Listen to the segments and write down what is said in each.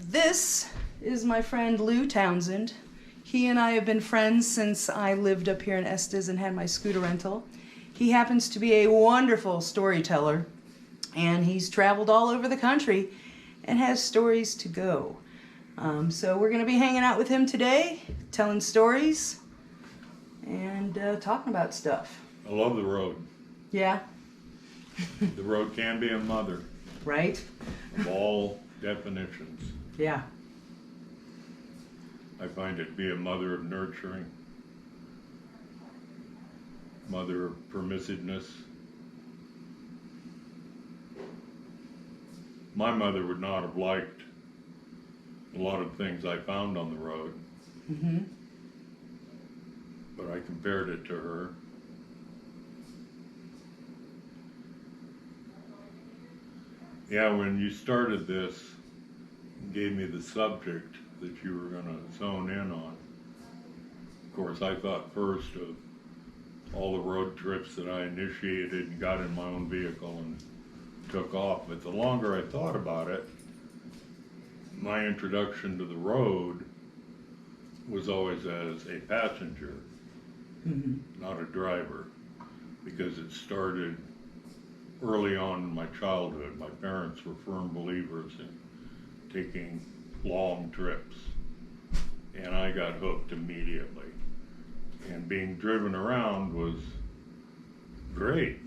This is my friend Lew Townsend. He and I have been friends since I lived up here in Estes and had my scooter rental. He happens to be a wonderful storyteller, and he's traveled all over the country and has stories to go. So we're going to be hanging out with him today, telling stories and talking about stuff. I love the road. Yeah? The road can be a mother Right? of all definitions. Yeah. I find it to be a mother of nurturing, mother of permissiveness. My mother would not have liked a lot of things I found on the road, but I compared it to her. Yeah, when you started this, and gave me the subject that you were going to zone in on, of course I thought first of all the road trips that I initiated and got in my own vehicle and took off. But the longer I thought about it, my introduction to the road was always as a passenger, not a driver, because it started early on in my childhood. My parents were firm believers in taking long trips, and I got hooked immediately. And being driven around was great.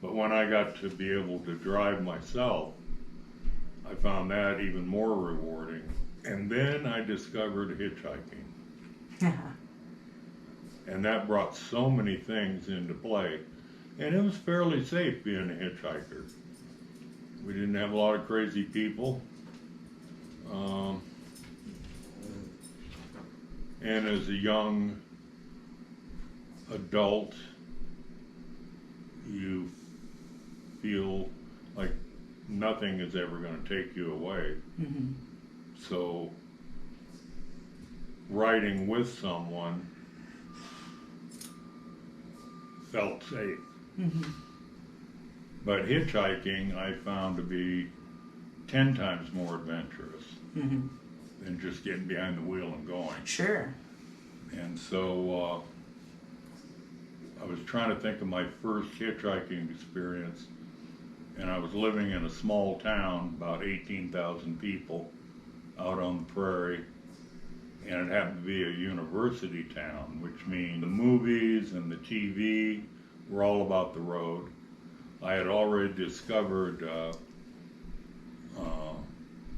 But when I got to be able to drive myself, I found that even more rewarding. And then I discovered hitchhiking. And that brought so many things into play. And it was fairly safe being a hitchhiker. We didn't have a lot of crazy people. And as a young adult, you feel like nothing is ever going to take you away. Mm-hmm. So riding with someone felt safe. Mm-hmm. But hitchhiking I found to be 10 times more adventurous Mm-hmm. than just getting behind the wheel and going. Sure. And so I was trying to think of my first hitchhiking experience, and I was living in a small town, about 18,000 people, out on the prairie, and it happened to be a university town, which means the movies and the TV were all about the road. I had already discovered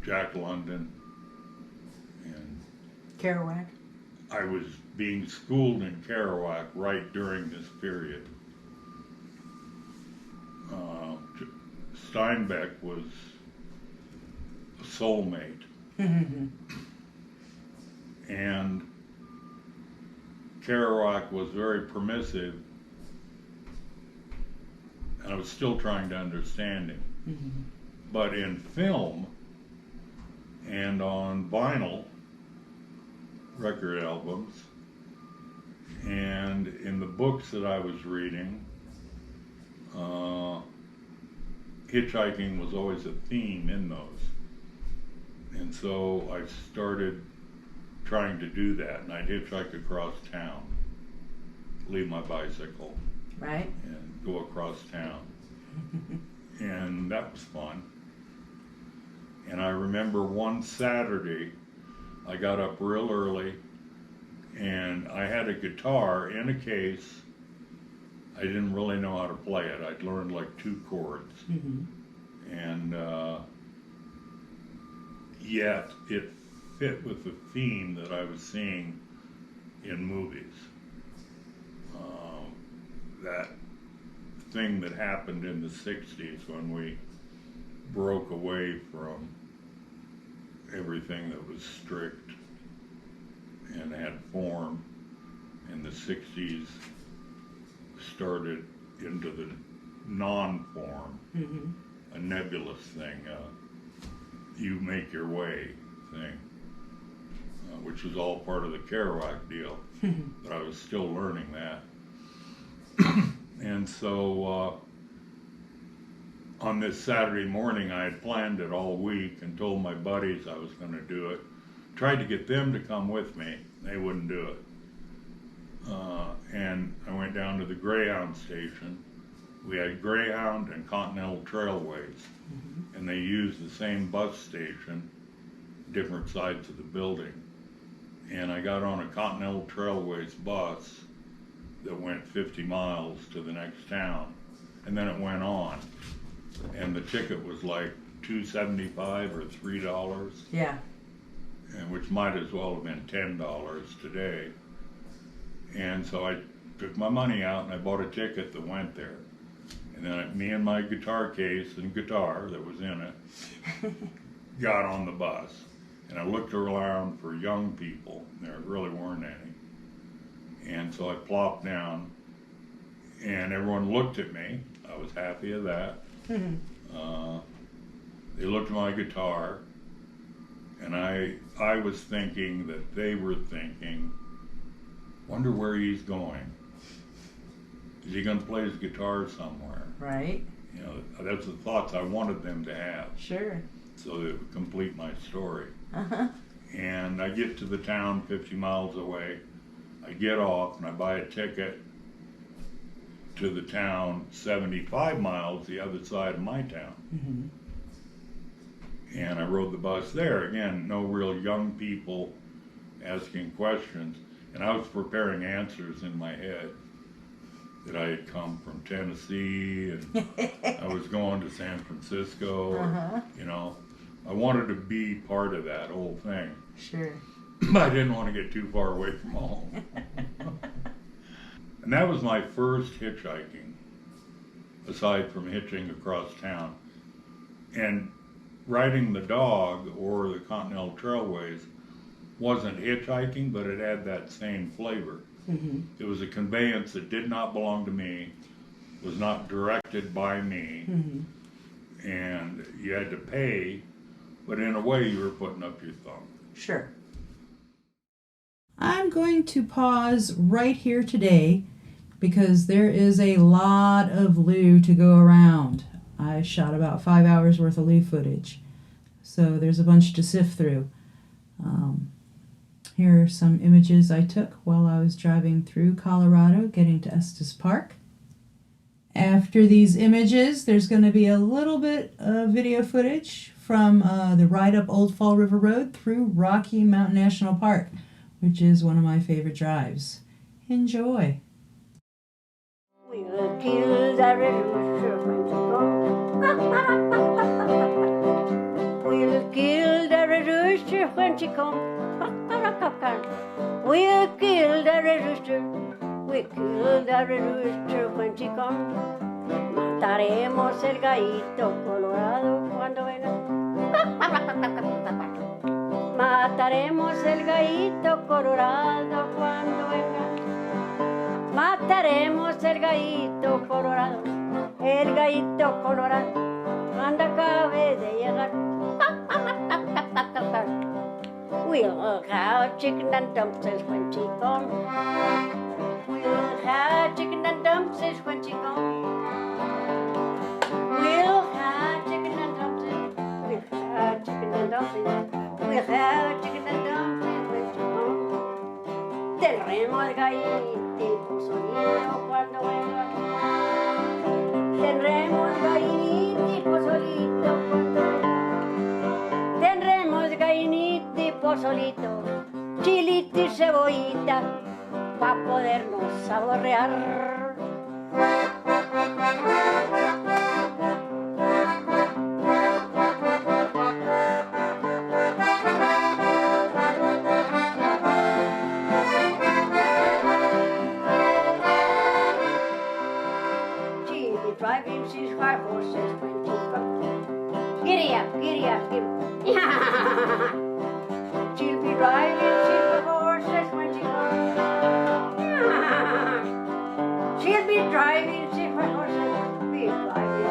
Jack London, and Kerouac. I was being schooled in Kerouac right during this period. Steinbeck was a soulmate. Mm-hmm. And Kerouac was very permissive, and I was still trying to understand him. Mm-hmm. But in film and on vinyl record albums and in the books that I was reading, hitchhiking was always a theme in those. And so I started trying to do that, and I'd hitchhike across town, leave my bicycle, Right. and go across town. And that was fun. And I remember one Saturday, I got up real early, and I had a guitar in a case. I didn't really know how to play it. I'd learned like 2 chords. Mm-hmm. And yet it fit with the theme that I was seeing in movies. That thing that happened in the 60s when we broke away from everything that was strict and had form, and the 60s started into the non-form, Mm-hmm. a nebulous thing, you make your way thing, which was all part of the Kerouac deal, but I was still learning that. And so on this Saturday morning, I had planned it all week and told my buddies I was going to do it. Tried to get them to come with me. They wouldn't do it. And I went down to the Greyhound station. We had Greyhound and Continental Trailways, Mm-hmm. and they used the same bus station, different sides of the building. And I got on a Continental Trailways bus that went 50 miles to the next town, and then it went on. And the ticket was like $2.75 or $3. Yeah. And which might as well have been $10 today. And so I took my money out and I bought a ticket that went there. And then me and my guitar case and guitar that was in it got on the bus. And I looked around for young people. There really weren't any. And so I plopped down, and everyone looked at me. I was happy of that. Mm-hmm. They looked at my guitar, and I was thinking that they were thinking, wonder where he's going. Is he going to play his guitar somewhere? Right. You know, that's the thoughts I wanted them to have, Sure. so that it would complete my story. Uh-huh. And I get to the town 50 miles away. I get off and I buy a ticket to the town 75 miles the other side of my town. Mm-hmm. And I rode the bus there. Again, no real young people asking questions. And I was preparing answers in my head that I had come from Tennessee and I was going to San Francisco, or, Uh-huh. you know. I wanted to be part of that whole thing. Sure. But I didn't want to get too far away from home. And that was my first hitchhiking, aside from hitching across town. And riding the dog or the Continental Trailways wasn't hitchhiking, but it had that same flavor. Mm-hmm. It was a conveyance that did not belong to me, was not directed by me, Mm-hmm. and you had to pay, but in a way you were putting up your thumb. Sure. I'm going to pause right here today because there is a lot of Lew to go around. I shot about 5 hours worth of Lew footage, so there's a bunch to sift through. Here are some images I took while I was driving through Colorado getting to Estes Park. After these images, there's going to be a little bit of video footage from the ride up Old Fall River Road through Rocky Mountain National Park, which is one of my favorite drives. Enjoy! We'll kill the red rooster when she comes. We'll kill the red rooster when she comes. We'll kill the red rooster. We'll kill the red rooster when she comes. Mataremos el gallito colorado cuando venga. Mataremos el gallito colorado cuando venga. Mataremos el gallito colorado cuando acabe de llegar. We'll have chicken and dumplings when she comes. We'll have chicken and dumplings when she comes. We'll have chicken and dumplings. We'll have chicken and dumplings. We'll have chicken and dumplings when she comes. Tendremos gallito y pozolito cuando venga. Tendremos gallinita y pozolito cuando venga. Tendremos gallinita y pozolito, chilito y cebollita, pa' podernos saborear. Driving his white horses when she comes. Giddy up, giddy up, giddy up. She'll be driving his horses when she comes. She'll be driving his white horses. Be driving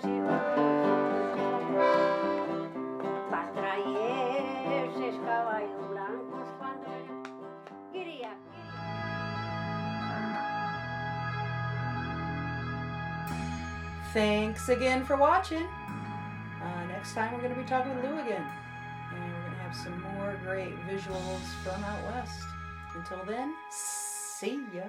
his horses. Va a traer esos caballos blancos cuando vengan. Giddy up, giddy up. Thanks again for watching. Next time we're going to be talking with Lew again. And we're going to have some more great visuals from out west. Until then, see ya.